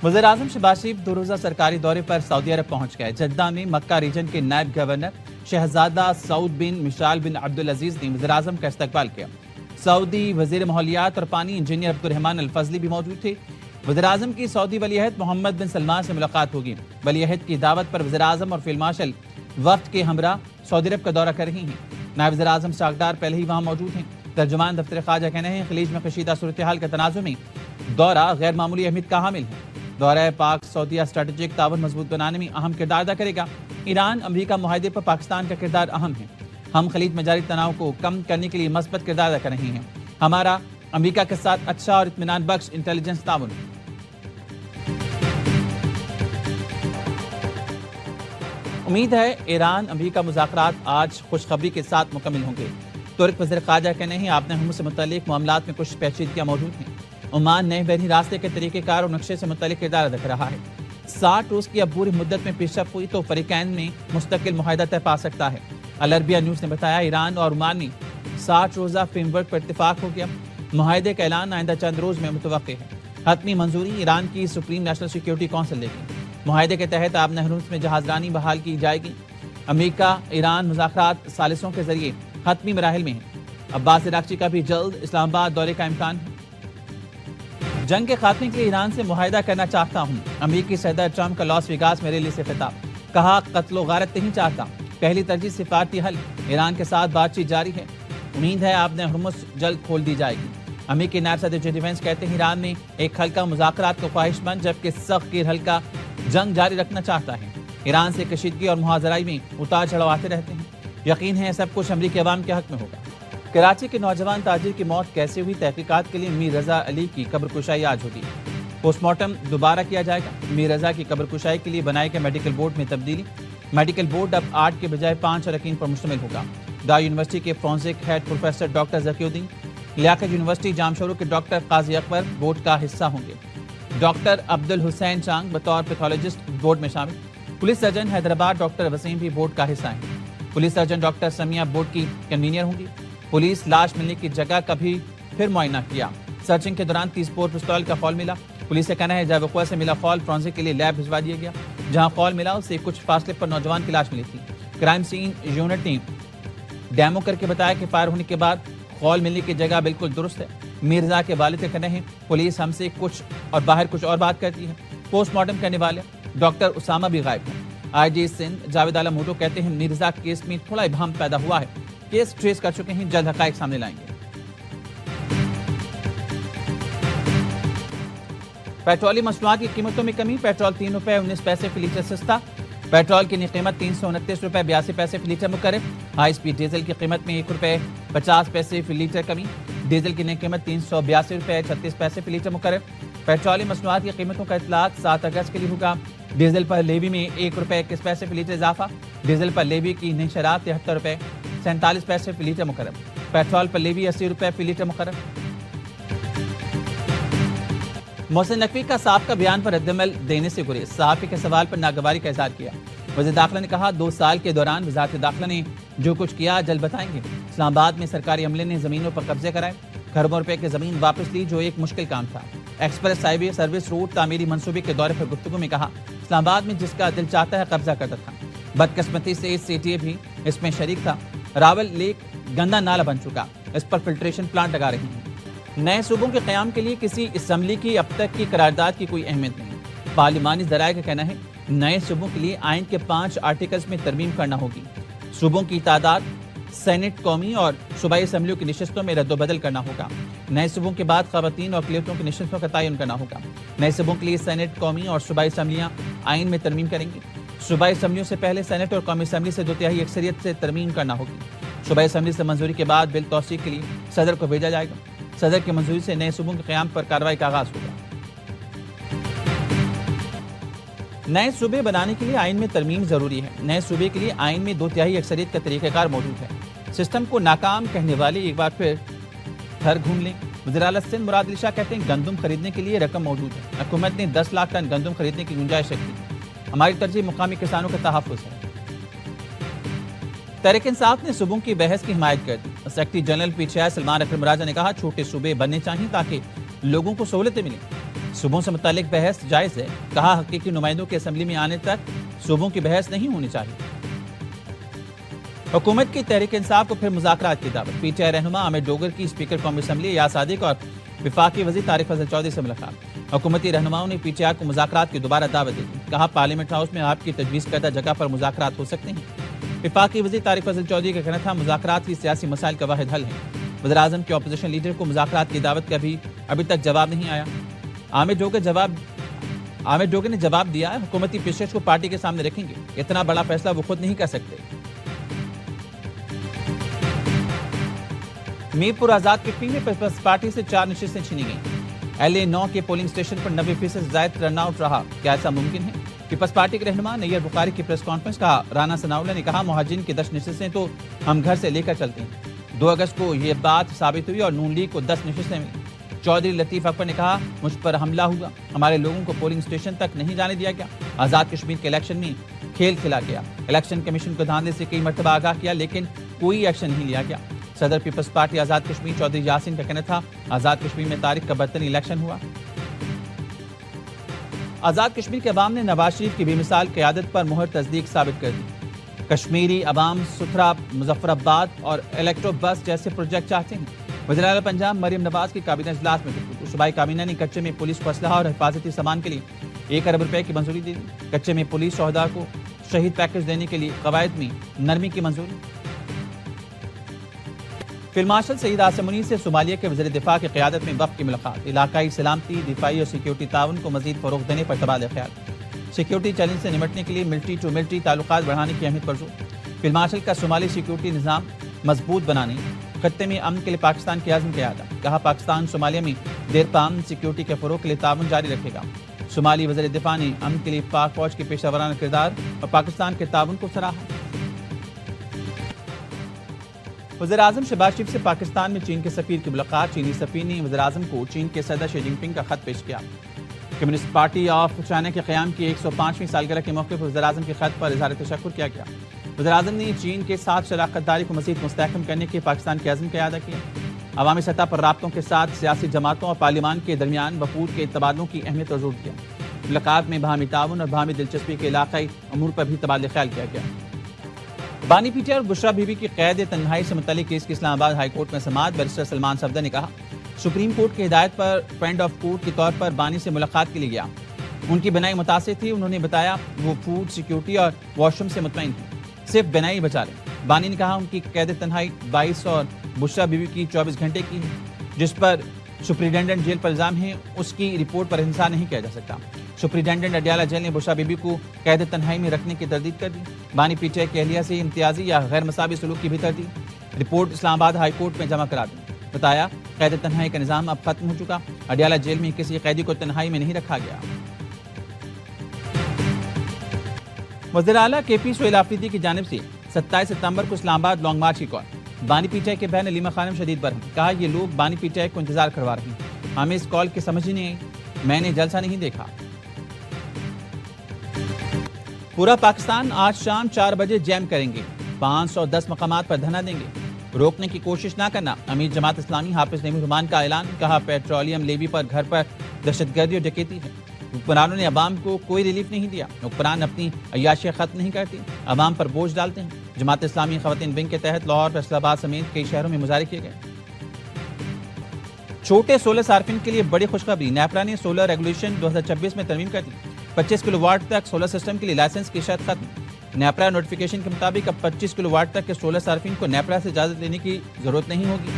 वज़ीर आज़म शहबाज शरीफ 2 रोज़ा सरकारी दौरे पर सऊदी अरब पहुंच गए। जद्दा में मक्का रीजन के नायब गवर्नर शहजादा सऊद बिन मिशाल बिन अब्दुल अजीज ने वज़ीर आज़म का इस्तकबाल किया। सऊदी वज़ीर माहौलियात और पानी इंजीनियर अब्दुर्रहमान अल फजली भी मौजूद थे। वज़ीर आज़म की सऊदी वलीअहद मोहम्मद बिन सलमान से मुलाकात होगी। वलीअहद की दावत पर वज़ीर आज़म और फील्ड मार्शल वफ्द के हमरा सऊदी अरब का दौरा कर रही हैं। नायब वज़ीर आज़म सागदार पहले ही वहाँ मौजूद हैं। तर्जुमान दफ्तर ख़ारजा कहने हैं खलीज में कशीदा सूरत हाल के तनाज़ुर में दौरा गैर मामूली अहमियत का हामिल है। दौरा पाक सऊदीया स्ट्रेटेजिक ताउन मजबूत बनाने में अहम किरदार अदा करेगा। ईरान अमरीका मुआहदे पर पाकिस्तान का किरदार अहम है। हम खलीज में जारी तनाव को कम करने के लिए मस्बत किरदार अदा कर रहे हैं। हमारा अमरीका के साथ अच्छा और इत्मीनान बख्श इंटेलिजेंस ताउन। उम्मीद है ईरान अमरीका मुज़ाकरात आज खुशखबरी के साथ मुकम्मल होंगे। तुर्क वज़ीर ख़ारजा कहने हैं आपने हम से मुतल्लिक मामलात में कुछ पेचीदगियां मौजूद हैं। ओमान नए बहरी रास्ते के तरीक़ेकार और नक्शे से मुतल्लिक किरदार अदा कर रहा है। 60 रोज़ की अब पूरी मुद्दत में पेशरफ़्त हुई तो फ़रीक़ैन में मुस्तकिल मुआहदा तय पा सकता है। अल अरबिया न्यूज़ ने बताया ईरान और ओमान में 60 रोज़ा फ्रेमवर्क पर इत्तेफाक हो गया। मुआहदे का ऐलान आइंदा चंद रोज़ में मुतवक्किल है। हतमी मंजूरी ईरान की सुप्रीम नेशनल सिक्योरिटी काउंसिल लेगी। मुआहदे के तहत आब नहरूस में जहाजरानी बहाल की जाएगी। अमरीका ईरान मुज़ाकरात सालिसों के जरिए हतमी मराहिल में है। अब्बास इराक़ची का भी जल्द इस्लामाबाद दौरे का इम्कान है। जंग के खात्मे के लिए ईरान से मुआहदा करना चाहता हूँ। अमेरिकी सदर ट्रंप का लॉस वेगास में रैली से खिताब। कहा कत्लो गारत नहीं चाहता, पहली तरजीह सिफारती हल। ईरान के साथ बातचीत जारी है। उम्मीद है आपने हुर्मुज़ जल्द खोल दी जाएगी। अमेरिकी नायब सदर जे डी वेंस कहते हैं ईरान में एक हल्का मुज़ाकरात को ख्वाहिशमंद जबकि सख्त गिर हल्का जंग जारी रखना चाहता है। ईरान से कशीदगी और मुहाजराई में उतार चढ़ाव आते रहते हैं। यकीन है सब कुछ अमरीकी अवाम के हक में होगा। कराची के नौजवान ताजिर की मौत कैसे हुई, तहकीकात के लिए मीर रजा अली की कब्रकुशाई आज होगी। पोस्टमार्टम दोबारा किया जाएगा। मीर रजा की कब्रकुशाई के लिए बनाए गए मेडिकल बोर्ड में तब्दीली। मेडिकल बोर्ड अब 8 के बजाय 5 अरकान पर मुश्तमिल होगा। दार यूनिवर्सिटी के forensic head professor doctor Zakiuddin, Liaquat university Jamshoro के डॉक्टर काजी अकबर बोर्ड का हिस्सा होंगे। डॉक्टर अब्दुल हुसैन चांग बतौर पैथोलॉजिस्ट बोर्ड में शामिल। Police surgeon Hyderabad doctor Waseem भी बोर्ड का हिस्सा हैं। Police surgeon doctor Samia board की कन्वीनर होंगी। पुलिस लाश मिलने की जगह का भी फिर मुआयना किया। सर्चिंग के दौरान 30 बोर पिस्तौल का खौल मिला। पुलिस का कहना है जब वक़्वा से मिला खौल फॉरेंसिक के लिए लैब भिजवा दिया गया। जहां खौल मिला उससे कुछ फासले पर नौजवान की लाश मिली थी। क्राइम सीन यूनिट ने डेमो करके बताया कि फायर होने के बाद खौल मिलने की जगह बिल्कुल दुरुस्त है। मिर्जा के वालिद का कहना है पुलिस हमसे कुछ और बाहर कुछ और बात करती है। पोस्टमार्टम करने वाले डॉक्टर उसामा भी गायब हैं। IG सिंध जावेद आलम भुट्टो कहते हैं मिर्जा केस में थोड़ा इबाहम पैदा हुआ है। केस ट्रेस कर चुके हैं, जल्द हकायक सामने लाएंगे। पेट्रोलियम मसनूआत की कीमतों में कमी। पेट्रोल 3 रुपए 19 पैसे फी लीटर सस्ता। पेट्रोल की नई कीमत 329 रुपए 82 पैसे फी लीटर मुकर्रर। हाई स्पीड डीजल की कीमत में 1 रुपए 50 पैसे फी लीटर कमी। डीजल की नई कीमत 382 रुपए 36 पैसे फी लीटर मुकर्रर। पेट्रोलियम मसनूआत की कीमतों का इतलाक 7 अगस्त के लिए होगा। डीजल पर लेवी में 1 रुपए 21 पैसे फी लीटर इजाफा। डीजल पर लेवी की नई शराब 73 रुपए 47 पैसे फी लीटर मुकर्रर। पेट्रोल पर लेवी 80 रुपए फी लीटर मुकर्रर। मोहसिन नकवी का साहब का बयान पर रद्दमल देने से गुरेज। सहाफ़ी के सवाल पर नागवारी का इजहार किया। वज़ीर दाखिला ने कहा 2 साल के दौरान वज़ारत दाखिला ने जो कुछ किया जल्द बताएंगे। इस्लामाबाद में सरकारी अमले ने जमीनों पर कब्जे कराए। खरबों रुपए की जमीन वापस ली जो एक मुश्किल काम था। एक्सप्रेस हाईवे सर्विस रोड तामीरी मंसूबे के दौरे पर गुफ्तगू में कहा इस्लामाबाद में जिसका दिल चाहता है कब्जा करता था। बदकिस्मती से CTA भी इसमें शरीक था। रावल लेक गंदा नाला बन चुका, इस पर फिल्ट्रेशन प्लांट लगा रहे हैं। नए सूबों के क़याम के लिए किसी असम्बली की अब तक की करारदाद की कोई अहमियत नहीं। पार्लिमानी ज़राए का कहना है नए सूबों के लिए आइन के 5 आर्टिकल्स में तरमीम करना होगी। सूबों की तादाद सेनेट, कौमी और सूबाई असम्बलियों की नशिस्तों में रद्दोबदल करना होगा। नए सूबों के बाद ख़वातीन और अक़लियतों की नशिस्तों का तयन करना होगा। नए सूबों के लिए सेनेट, कौमी और सूबाई असम्बलियाँ आइन में तरमीम करेंगी। सूबाई असम्बलियों से पहले सेनेट और कौमी असम्बली से 2/3 अक्सरियत से तरमीम करना होगी। सूबाई असम्बली से मंजूरी के बाद बिल तौसीक के लिए सदर को भेजा जाएगा। सदर की मंजूरी से नए सूबों के क़याम पर कार्रवाई का आगाज होगा। नए सूबे बनाने के लिए आइन में तरमीम जरूरी है। नए सूबे के लिए आइन में 2/3 अक्सरियत का तरीक़ाकार मौजूद है। सिस्टम को नाकाम कहने वाले एक बार फिर घर घूम लें। वज़ीर आला सिंध मुराद अली शाह कहते हैं गंदम खरीदने के लिए रकम मौजूद है। हुकूमत ने 10 लाख टन गंदम खरीदने की गुंजाइश रखी। हमारी तरजीह मुकामी किसानों का तहफ़्फ़ुज़ है। तहरीक इंसाफ ने सूबों की बहस की हिमायत कर दी। सेक्रेटरी जनरल PTI सलमान अकरम राजा ने कहा छोटे सूबे बनने चाहिए ताकि लोगों को सहूलतें मिलें। صوبوں سے متعلق بحث جائز ہے، کہا حقیقی نمائندوں کے اسمبلی میں آنے تک صوبوں کی بحث نہیں ہونی چاہیے۔ حکومت کی تحریک انصاف کو پھر مذاکرات کی دعوت، پی ٹی آئی رہنما حامد ڈوگر کی اسپیکر قومی اسمبلی ایاز صادق اور وفاقی وزیر طارق فضل چودھری سے ملاقات۔ حکومتی رہنماؤں نے پی ٹی آئی کو مذاکرات کی دوبارہ دعوت دی، کہا پارلیمنٹ ہاؤس میں آپ کی تجویز کردہ جگہ پر مذاکرات ہو سکتے ہیں۔ وفاقی وزیر طارق فضل چودھری کا کہنا تھا مذاکرات ہی سیاسی مسائل کا واحد حل ہے۔ وزیر اعظم کے اپوزیشن لیڈر کو مذاکرات کی دعوت کا بھی ابھی تک جواب نہیں آیا۔ حامد ڈوگر نے جواب دیا، حکومتی پیشکش کو پارٹی کے سامنے رکھیں گے، اتنا بڑا فیصلہ وہ خود نہیں کر سکتے۔ میر پور آزاد کشمیر میں پیپلز پارٹی سے 4 نشستیں چھینی گئیں۔ ایل اے 9 کے پولنگ اسٹیشن پر 90% زائد رن آؤٹ رہا، کیا ایسا ممکن ہے؟ پیپلز پارٹی کے رہنما نیر بخاری کی پریس کانفرنس کہا، رانا ثناءاللہ نے کہا مہاجرین کی 10 نشستیں تو ہم گھر سے لے کر چلتے ہیں۔ 2 اگست کو یہ بات ثابت ہوئی اور نون لیگ کو 10 نشستیں ملی۔ چودھری لطیف اکبر نے کہا مجھ پر حملہ ہوا، ہمارے لوگوں کو پولنگ اسٹیشن تک نہیں جانے دیا گیا، آزاد کشمیر کے الیکشن میں کھیل کھیلا گیا، الیکشن کمیشن کو دھاندلی سے کئی مرتبہ آگاہ کیا لیکن کوئی ایکشن نہیں لیا گیا۔ صدر پیپلز پارٹی آزاد کشمیر چودھری یاسین کا کہنا تھا آزاد کشمیر میں تاریخ کا بدترین الیکشن ہوا۔ آزاد کشمیر کے عوام نے نواز شریف کی بے مثال قیادت پر مہر تصدیق ثابت کر دی۔ کشمیری عوام ستھرا مظفر آباد اور الیکٹرو بس جیسے پروجیکٹ چاہتے ہیں۔ وزیر اعلیٰ پنجاب مریم نواز کی کابینہ اجلاس میں گفتگو، صوبائی کابینہ نے کچے میں پولیس کو اسلحہ اور حفاظتی سامان کے لیے 1 ارب روپے کی منظوری دی۔ کچے میں پولیس شہداء کو شہید پیکج دینے کے لیے قواعد میں نرمی کی منظوری۔ فیلڈ مارشل سعید عاصم منیر سے صومالیہ کے وزیر دفاع کی قیادت میں وفد کی ملاقات، علاقائی سلامتی، دفاعی اور سیکیورٹی تعاون کو مزید فروغ دینے پر تبادلہ خیال، سیکیورٹی چیلنج سے نمٹنے کے لیے ملٹری ٹو ملٹری تعلقات بڑھانے کی اہمیت پر زور۔ فیلڈ مارشل کا صومالی سیکیورٹی نظام مضبوط بنانے، خطے میں امن کے لیے پاکستان کے عزم کا اعادہ، کہا پاکستان صومالیہ میں دیر پا امن سیکیورٹی کے فروغ کے لیے تعاون جاری رکھے گا۔ صومالی وزیر دفاع نے امن کے لیے پاک فوج کے پیشہ ورانہ کردار اور پاکستان کے تعاون کو سراہا۔ وزیر اعظم شہباز شریف سے پاکستان میں چین کے سفیر کی ملاقات، چینی سفیر نے وزیر اعظم کو چین کے صدر شی جن پنگ کا خط پیش کیا۔ کمیونسٹ پارٹی آف چائنا کے قیام کی 105ویں سالگرہ کے موقع پر وزیر اعظم کے خط پر اظہار تشکر کیا گیا۔ وزیر اعظم نے چین کے ساتھ شراکت داری کو مزید مستحکم کرنے کے پاکستان کے عزم کا اعادہ کیا۔ عوامی سطح پر رابطوں کے ساتھ سیاسی جماعتوں اور پارلیمان کے درمیان وفود کے تبادلوں کی اہمیت پر زور دیا۔ ملاقات میں باہمی تعاون اور باہمی دلچسپی کے علاقائی امور پر بھی تبادلہ خیال کیا گیا۔ بانی پی ٹی آئی اور بشرا بی بی کی قید تنہائی سے متعلق کیس کی اسلام آباد ہائی کورٹ میں سماعت، بیرسٹر سلمان صفدر نے کہا سپریم کورٹ کی ہدایت پر فرینڈ آف کورٹ کے طور پر بانی سے ملاقات کے لیے گیا، ان کی بنائی متاثر تھی، انہوں نے بتایا وہ فوڈ سیکیورٹی اور واش روم سے مطمئن تھی، صرف بنائی بچا رہے۔ بانی نے کہا ان کی قید تنہائی 22 اور بشرا بی بی کی 24 گھنٹے کی ہے، جس پر سپرنٹینڈنٹ جیل پر الزام ہے، اس کی رپورٹ پر انحصار نہیں کیا جا سکتا۔ سپرنٹینڈنٹ اڈیالہ جیل نے بشرا بی بی کو قید تنہائی میں رکھنے کی تردید کر دی۔ بانی پی ٹی آئی کی اہلیہ سے امتیازی یا غیر مساوی سلوک کی بھی تردید، رپورٹ اسلام آباد ہائی کورٹ میں جمع کرا دی۔ بتایا قید تنہائی کا نظام اب ختم ہو چکا، اڈیالہ جیل میں کسی قیدی کو تنہائی میں نہیں رکھا گیا۔ وزیر اعلیٰ کے پی سہیل آفریدی کی جانب سے 27 ستمبر کو اسلام آباد لانگ مارچ کی کال، بانی پی ٹی آئی کے بہن علیمہ خانم شدید برہم، کہا یہ لوگ بانی پی ٹی آئی کو انتظار کروا رہے ہیں، ہمیں اس کال کی سمجھ ہی نہیں آئی، میں نے جلسہ نہیں دیکھا۔ پورا پاکستان آج شام 4 بجے جیم کریں گے، 510 مقامات پر دھرنا دیں گے، روکنے کی کوشش نہ کرنا، امیر جماعت اسلامی حافظ نعیم الرحمان کا اعلان، کہا پیٹرولیم لیوی پر گھر پر دہشت گردی اور ڈکیتی ہے، حکمرانوں نے عوام کو کوئی ریلیف نہیں دیا، حکمران اپنی عیاشیاں ختم نہیں کرتی، عوام پر بوجھ ڈالتے ہیں۔ جماعت اسلامی خواتین ونگ کے تحت لاہور، فیصل آباد سمیت کئی شہروں میں مظاہرے کیے گئے۔ چھوٹے سولر صارفین کے لیے بڑی خوشخبری، نیپرا نے سولر ریگولیشن 2026 میں ترمیم کر دی، 25 کلو واٹ تک سولر سسٹم کے لیے لائسنس کی شرط ختم۔ نیپرا نوٹیفیکیشن کے مطابق اب 25 کلو واٹ تک کے سولر صارفین کو نیپرا سے اجازت لینے کی ضرورت نہیں ہوگی۔